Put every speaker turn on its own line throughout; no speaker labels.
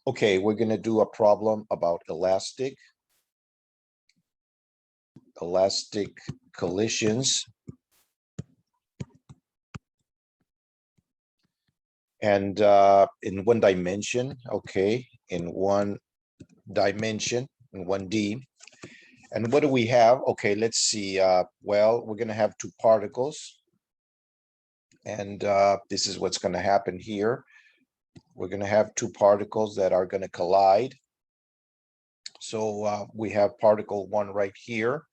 Okay, we're going to do a problem about elastic collisions. And in one dimension, okay, in one dimension, in 1D. And what do we have? Okay, let's see. Well, we're going to have two particles. And this is what's going to happen here. We're going to have two particles that are going to collide. So we have particle one right here.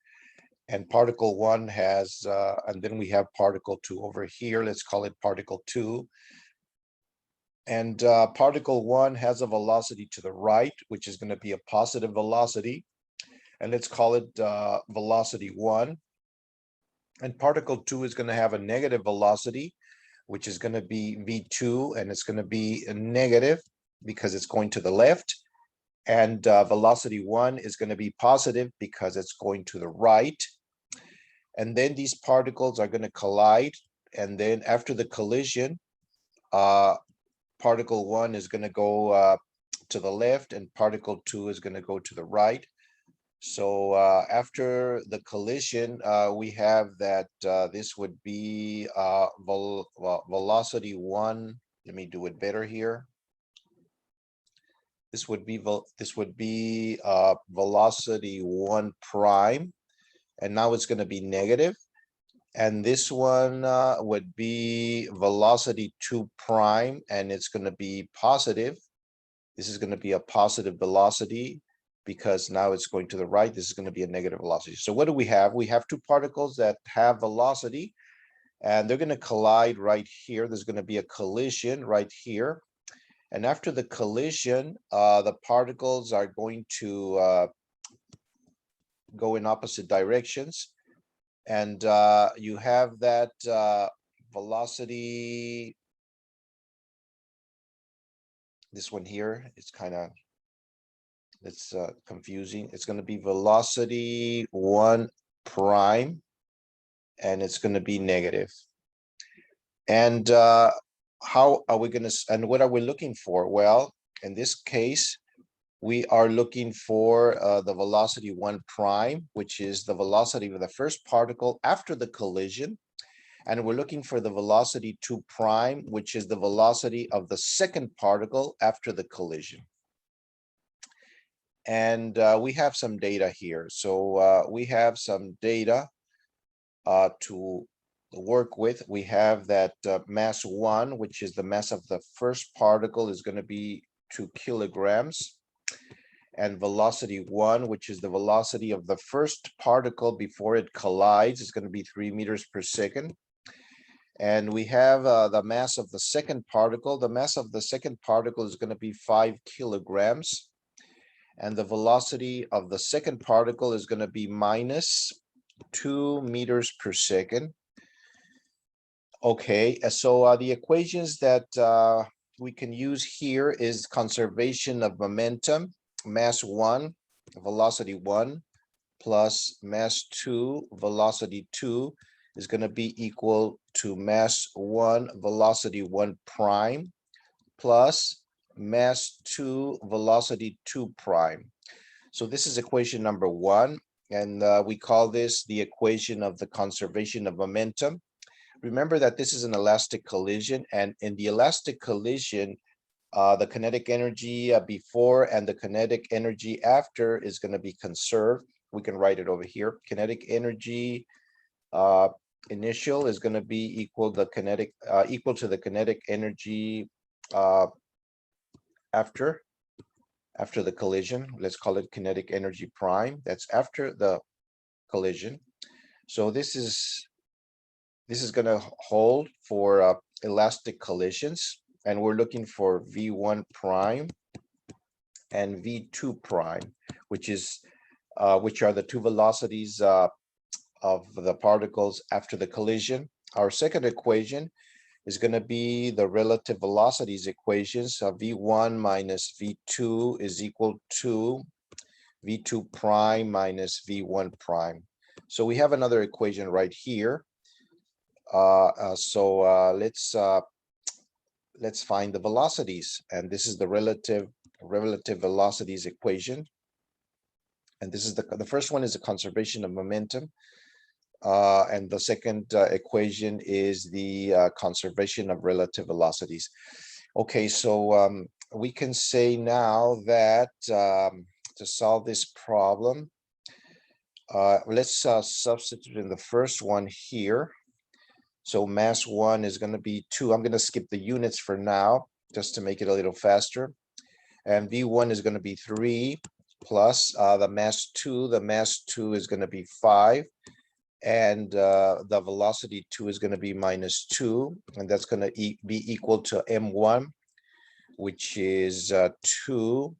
And particle one has, and then we have particle two over here. Let's call it particle two. And particle one has a velocity to the right, which is going to be a positive velocity. And let's call it velocity one. And particle two is going to have a negative velocity, which is going to be V2, and it's going to be a negative because it's going to the left. And velocity one is going to be positive because it's going to the right. And then these particles are going to collide. And then after the collision, particle one is going to go to the left and particle two is going to go to the right. So after the collision, we have that this would be velocity one. Let me do it better here. This would be velocity one prime, and now it's going to be negative. And this one would be velocity two prime, and it's going to be positive. This is going to be a positive velocity because now it's going to the right. This is going to be a negative velocity. So what do we have? We have two particles that have velocity, and they're going to collide right here. There's going to be a collision right here. And after the collision, the particles are going to go in opposite directions. And you have that velocity. This one here, it's kind of, it's confusing. It's going to be velocity one prime, and it's going to be negative. And how are we going to, and what are we looking for? Well, in this case, we are looking for the velocity one prime, which is the velocity of the first particle after the collision. And we're looking for the velocity two prime, which is the velocity of the second particle after the collision. And we have some data here. So we have some data to work with. We have that mass one, which is the mass of the first particle, is going to be 2 kilograms. And velocity one, which is the velocity of the first particle before it collides, is going to be 3 meters per second. And we have the mass of the second particle. The mass of the second particle is going to be 5 kilograms. And the velocity of the second particle is going to be minus 2 meters per second. Okay, so the equations that we can use here is conservation of momentum. Mass one, velocity one, plus mass two, velocity two, is going to be equal to mass one, velocity one prime, plus mass two, velocity two prime. So this is equation number one, and we call this the equation of the conservation of momentum. Remember that this is an elastic collision, and in the elastic collision, the kinetic energy before and the kinetic energy after is going to be conserved. We can write it over here. Kinetic energy initial is going to be equal to the kinetic energy after the collision. Let's call it kinetic energy prime. That's after the collision. So this is going to hold for elastic collisions. And we're looking for V1 prime and V2 prime, which are the two velocities of the particles after the collision. Our second equation is going to be the relative velocities equations. V1 minus V2 is equal to V2 prime minus V1 prime. So we have another equation right here. Let's find the velocities, and this is the relative relative velocities equation. And this is the first one is the conservation of momentum. And the second equation is the conservation of relative velocities. Okay, so we can say now that to solve this problem, let's substitute in the first one here. So mass 1 is going to be 2. I'm going to skip the units for now, just to make it a little faster. And V1 is going to be 3 plus the mass 2. The mass 2 is going to be 5. And the velocity 2 is going to be minus 2. And that's going to be equal to M1, which is 2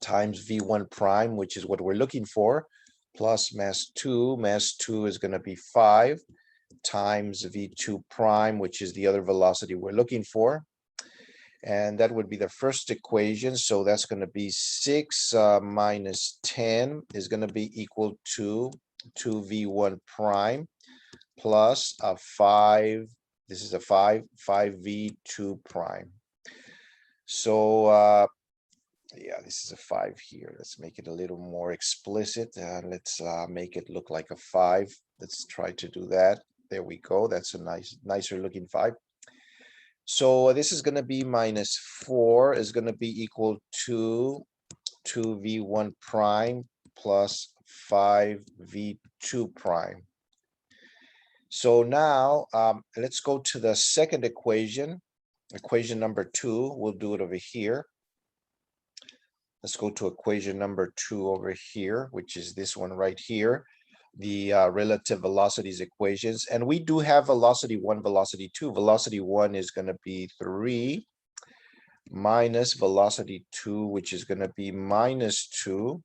times V1 prime, which is what we're looking for, plus mass 2. Mass 2 is going to be 5 times V2 prime, which is the other velocity we're looking for. And that would be the first equation. So that's going to be 6 minus 10 is going to be equal to 2V1 prime plus a 5. This is a 5V2 prime. So yeah, this is a 5 here. Let's make it a little more explicit. Let's make it look like a 5. Let's try to do that. There we go. That's a nicer looking 5. So this is going to be minus 4 is going to be equal to 2V1 prime plus 5V2 prime. So now let's go to the second equation, equation number 2. We'll do it over here. Let's go to equation number 2 over here, which is this one right here, the relative velocities equations. And we do have velocity 1, velocity 2. Velocity 1 is going to be 3 minus velocity 2, which is going to be minus 2.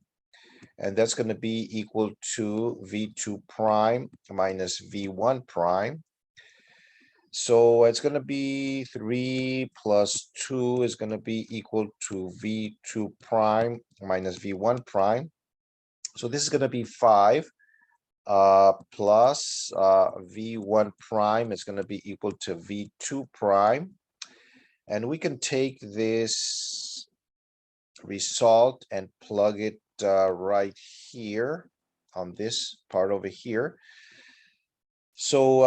And that's going to be equal to V2 prime minus V1 prime. So it's going to be 3 plus 2 is going to be equal to V2 prime minus V1 prime. So this is going to be 5 plus V1 prime is going to be equal to V2 prime. And we can take this result and plug it right here on this part over here. So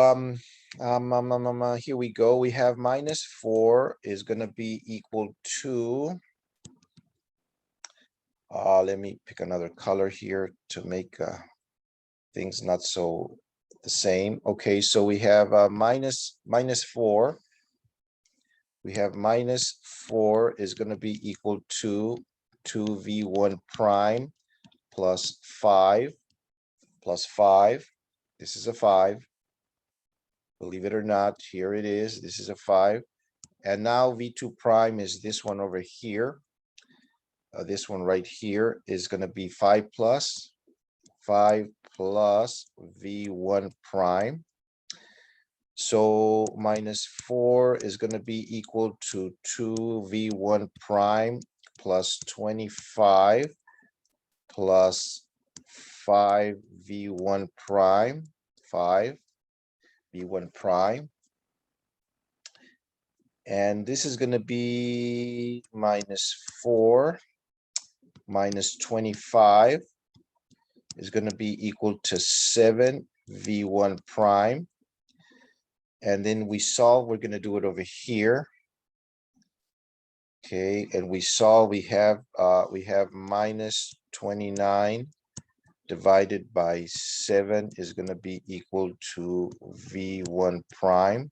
here we go. We have minus 4 is going to be equal to, let me pick another color here to make things not so the same. Okay, so we have minus 4. We have minus 4 is going to be equal to 2V1 prime plus 5 plus 5. This is a 5. Believe it or not, here it is. This is a 5. And now V2 prime is this one over here. This one right here is going to be 5 plus V1 prime. So minus 4 is going to be equal to 2V1 prime plus 25 plus 5V1 prime, 5V1 prime. And this is going to be minus 4 minus 25 is going to be equal to 7V1 prime. And then we solve, we're going to do it over here. Okay, and we solve, we have minus 29 divided by 7 is going to be equal to V1 prime.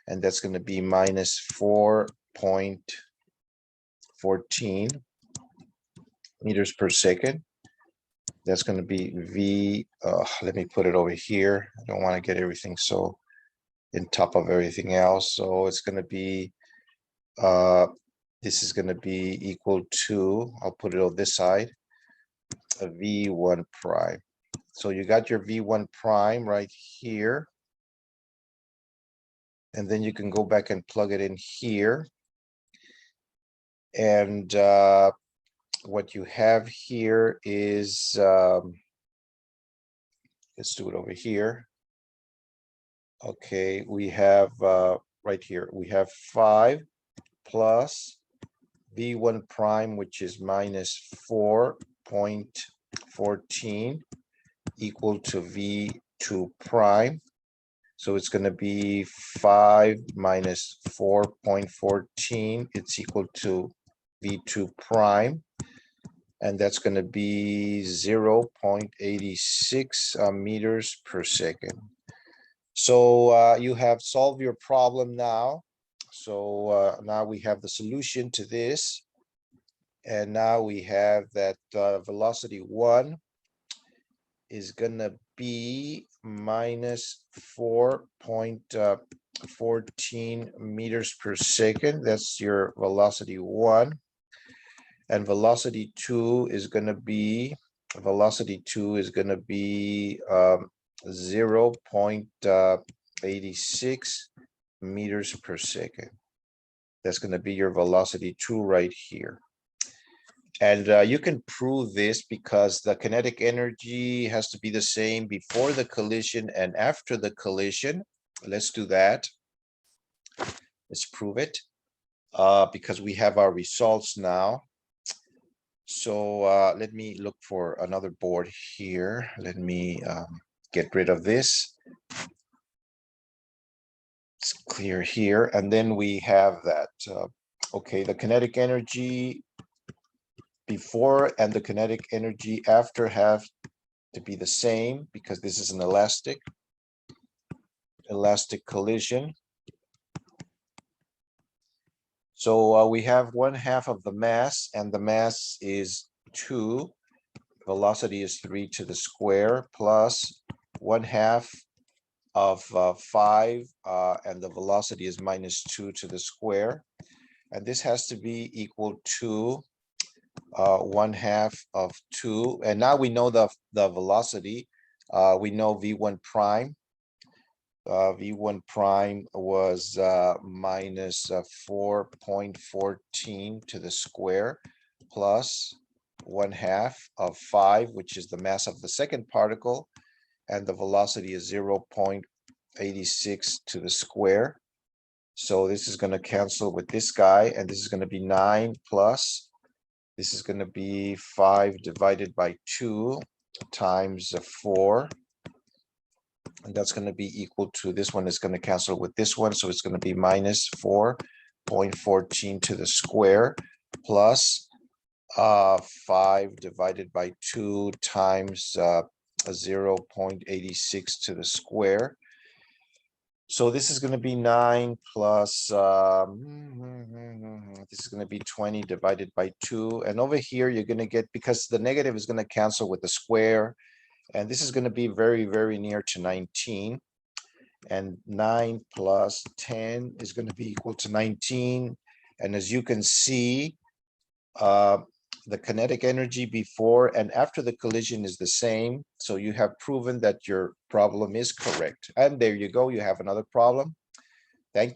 And that's going to be minus 4.14 meters per second. That's going to be V, let me put it over here. I don't want to get everything so in top of everything else. So it's going to be, this is going to be equal to, I'll put it on this side, a V1 prime. So you got your V1 prime right here. And then you can go back and plug it in here. And what you have here is, let's do it over here. Okay, we have right here, we have 5 plus V1 prime, which is minus 4.14 equal to V2 prime. So it's going to be 5 minus 4.14. It's equal to V2 prime. And that's going to be 0.86 meters per second. So you have solved your problem now. So now we have the solution to this. And now we have that velocity 1 is going to be minus 4.14 meters per second. That's your velocity 1. And velocity 2 is going to be 0.86 meters per second. That's going to be your velocity 2 right here. And you can prove this because the kinetic energy has to be the same before the collision and after the collision. Let's do that. Let's prove it because we have our results now. So let me look for another board here. Let me get rid of this. It's clear here. And then we have that. Okay, the kinetic energy before and the kinetic energy after have to be the same because this is an elastic collision. So we have 1/2 of the mass, and the mass is 2. Velocity is 3 to the square plus 1/2 of 5, and the velocity is minus 2 to the square. And this has to be equal to 1/2 of 2. And now we know the velocity. We know V1 prime. V1 prime was minus 4.14 to the square plus 1/2 of 5, which is the mass of the second particle, and the velocity is 0.86 to the square. So this is going to cancel with this guy, and this is going to be 9 plus, this is going to be 5 divided by 2 times 4. And that's going to be equal to, this one is going to cancel with this one. So it's going to be minus 4.14 to the square plus 5 divided by 2 times 0.86 to the square. So this is going to be 9 plus, this is going to be 20 divided by 2. And over here, you're going to get, because the negative is going to cancel with the square. And this is going to be very, very near to 19. And 9 plus 10 is going to be equal to 19. And as you can see, the kinetic energy before and after the collision is the same. So you have proven that your problem is correct. And there you go. You have another problem.